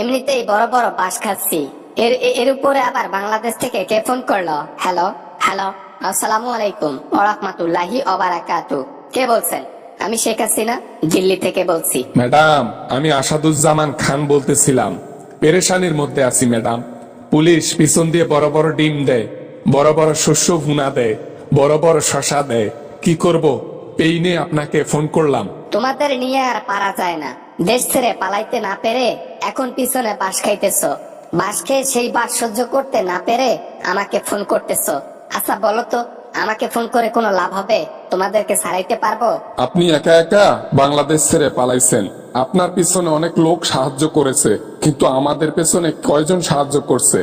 এমনিতেই বড় বড় বাস খাচ্ছি, এর এর উপরে আবার বাংলাদেশ থেকে কে ফোন করলো? হ্যালো হ্যালো, আসসালামু আলাইকুম ওয়া রাহমাতুল্লাহি ওয়া বারাকাতু। কে বলছেন? আমি শেখ হাসিনা, দিল্লি থেকে বলছি। ম্যাডাম, আমি আসাদুজ্জামান খান বলতেছিলাম। পেরেশানির মধ্যে আছি ম্যাডাম। পুলিশ পিছন দিয়ে বড় বড় ডিম দেয়, বড় বড় শস্য ভুনা দেয়, বড় বড় শশা দেয়। কি করব? এই নিয়ে আপনাকে ফোন করলাম। তোমাদের নিয়ে আর পারা যায় না। দেশ ছেড়ে পালাইতে না পেরে এখন পিছনে বাস খাইতেছো। বাস খেয়ে সেই বাস সহ্য করতে না পেরে আমাকে ফোন করতেছো। আচ্ছা বলো তো, আমাকে ফোন করে কোনো লাভ হবে? তোমাদেরকে ছাড়াইতে পারবো? আপনি একা একা বাংলাদেশ ছেড়ে পালাইছেন। আপনার পিছনে অনেক লোক সাহায্য করেছে, কিন্তু আমাদের পেছনে কয়জন সাহায্য করছে?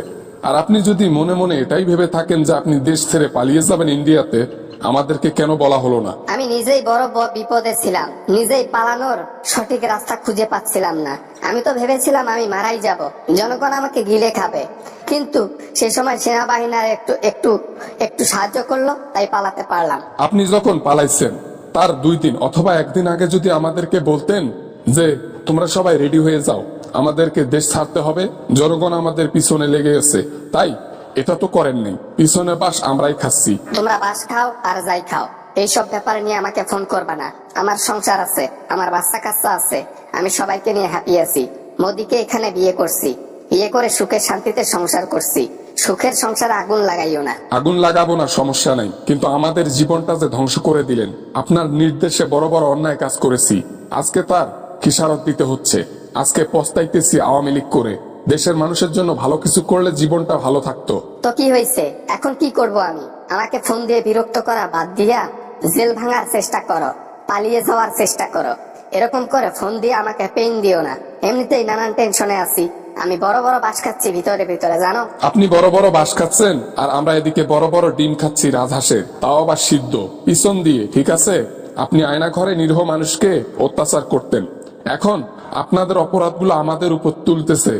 আর আপনি যদি মনে মনে এটাই ভেবে থাকেন যে আপনি দেশ ছেড়ে পালিয়ে যাবেন ইন্ডিয়াতে, আমাদেরকে কেন বলা হলো না? আমি নিজেই বড় বিপদে ছিলাম, নিজেই পালানোর সঠিক রাস্তা খুঁজে পাচ্ছিলাম না। আমি তো ভেবেছিলাম আমি মারাই যাব, জনগণ আমাকে গিলে খাবে। কিন্তু সে সময় সেনাবাহিনীর একটু একটু একটু সাহায্য করলো, তাই পালাতে পারলাম। আপনি যখন পালাইছেন তার 2 দিন অথবা 1 দিন আগে যদি আমাদেরকে বলতেন যে তোমরা সবাই রেডি হয়ে যাও, আমাদেরকে দেশ ছাড়তে হবে, জনগণ আমাদের পিছনে লেগে গেছে, তাই এটা তো করেননি। পিছনে বাস আমরাই খাচ্ছি। তোমরা বাস খাও আর যাই খাও, এইসব ব্যাপারে নিয়ে আমাকে ফোন করবে না। আমার সংসার আছে, আমার বাচ্চা কাচ্চা আছে, আমি সবাইকে নিয়ে হ্যাপি আছি। মোদিকে এখানে বিয়ে করছি, বিয়ে করে সুখে শান্তিতে সংসার করছি। সুখের সংসারে আগুন লাগাইও না। আগুন লাগাবো না, সমস্যা নাই, কিন্তু আমাদের জীবনটা যে ধ্বংস করে দিলেন। আপনার নির্দেশে বড় বড় অন্যায় কাজ করেছি, আজকে তার খিসারত দিতে হচ্ছে। আজকে পস্তাইতেছি আওয়ামী লীগ করে। দেশের মানুষের জন্য ভালো কিছু করলে জীবনটা ভালো থাকতো। তো কি হয়েছে? এখন কি করব আমি? আমাকে ফোন দিয়ে বিরক্ত করা বাদ দিয়া জেল ভাঙার চেষ্টা করো, পালিয়ে যাওয়ার চেষ্টা করো। এরকম করে ফোন দিয়ে আমাকে পেইন দিও না। এমনিতেই নানান টেনশনে আছি। আমি বড় বড় বাস খাচ্ছি ভিতরে ভিতরে, জানো? আপনি বড় বড় বাস খাচ্ছেন আর আমরা এদিকে বড় বড় ডিম খাচ্ছি রাজহাঁসের, তাও আবার সিদ্ধ পিছন দিয়ে। ঠিক আছে, আপনি আয়না ঘরে নিরীহ মানুষকে অত্যাচার করতেন, এখন আপনাদের অপরাধগুলো আমাদের উপর তুলতেছে।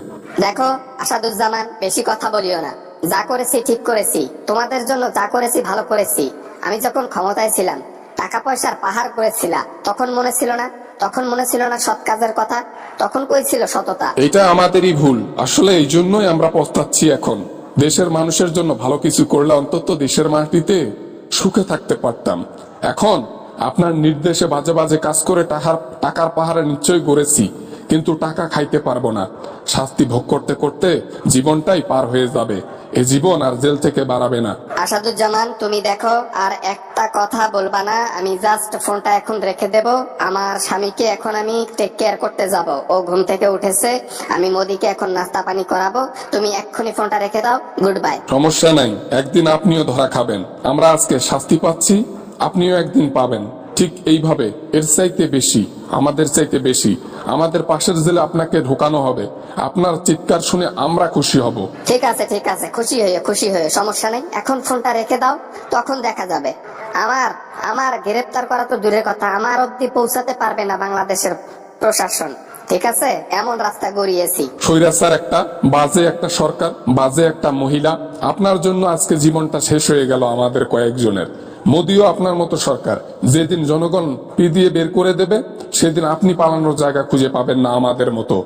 দেখো আসাদুজ্জামান, বেশি কথা বলিও না। যা করেছি ঠিক করেছি, তোমাদের জন্য যা করেছি ভালো করেছি। আমি যখন ক্ষমতায় ছিলাম, টাকা পয়সার পাহাড় করেছিলাম, তখন মনে ছিল না? তখন মনে ছিল না সৎ কাজের কথা? তখন কই ছিল সততা? এটা আমাদেরই ভুল, আসলে এই জন্যই আমরা পস্তাচ্ছি এখন। দেশের মানুষের জন্য ভালো কিছু করলে অন্তত দেশের মাটিতে সুখে থাকতে পারতাম। এখন আপনার নির্দেশে বাজে বাজে কাজ করে টাকার পাহাড়ে নিশ্চয়ই গড়েছি, কিন্তু টাকা খাইতে পারবো না। শাস্তি ভোগ করতে করতে জীবনটাই পার হয়ে যাবে। এই জীবন আর জেল থেকে বাড়াবে না। আসাদুজ্জামান, তুমি দেখো আর একটা কথা বলবা না। আমি জাস্ট ফোনটা এখন রেখে দেব। আমার স্বামীকে এখন আমি টেক কেয়ার করতে যাব, ও ঘুম থেকে উঠেছে। আমি মোদিকে এখন নাস্তা পানি করাবো। তুমি এক্ষুনি ফোনটা রেখে দাও। Good bye. সমস্যা নাই, একদিন আপনিও ধরা খাবেন। আমরা আজকে শাস্তি পাচ্ছি, আপনিও একদিন পাবেন। ঠিক এইভাবে, এর চাইতে বেশি, আমাদের চাইতে বেশি। আমাদের পাশের জেলে আপনাকে ঢোকানো হবে। আপনার চিৎকার শুনে আমরা খুশি হব। ঠিক আছে ঠিক আছে, খুশি হয়ে খুশি হয়ে, সমস্যা নেই। এখন ফোনটা রেখে দাও, তখন দেখা যাবে। আমার আমার গ্রেফতার করা তো দূরের কথা, আমার অব্দি পৌঁছাতে পারবে না বাংলাদেশের প্রশাসন। ঠিক আছে, এমন রাস্তা গড়িয়েছি। স্বৈরাচার একটা, বাজে একটা সরকার, বাজে একটা মহিলা। আপনার জন্য আজকে জীবনটা শেষ হয়ে গেল আমাদের কয়েকজনের। মোদিও আপনার মতো সরকার। যেদিন জনগণ পি দিয়ে বের করে দেবে, সেদিন আপনি পালানোর জায়গা খুঁজে পাবেন না আমাদের মতো।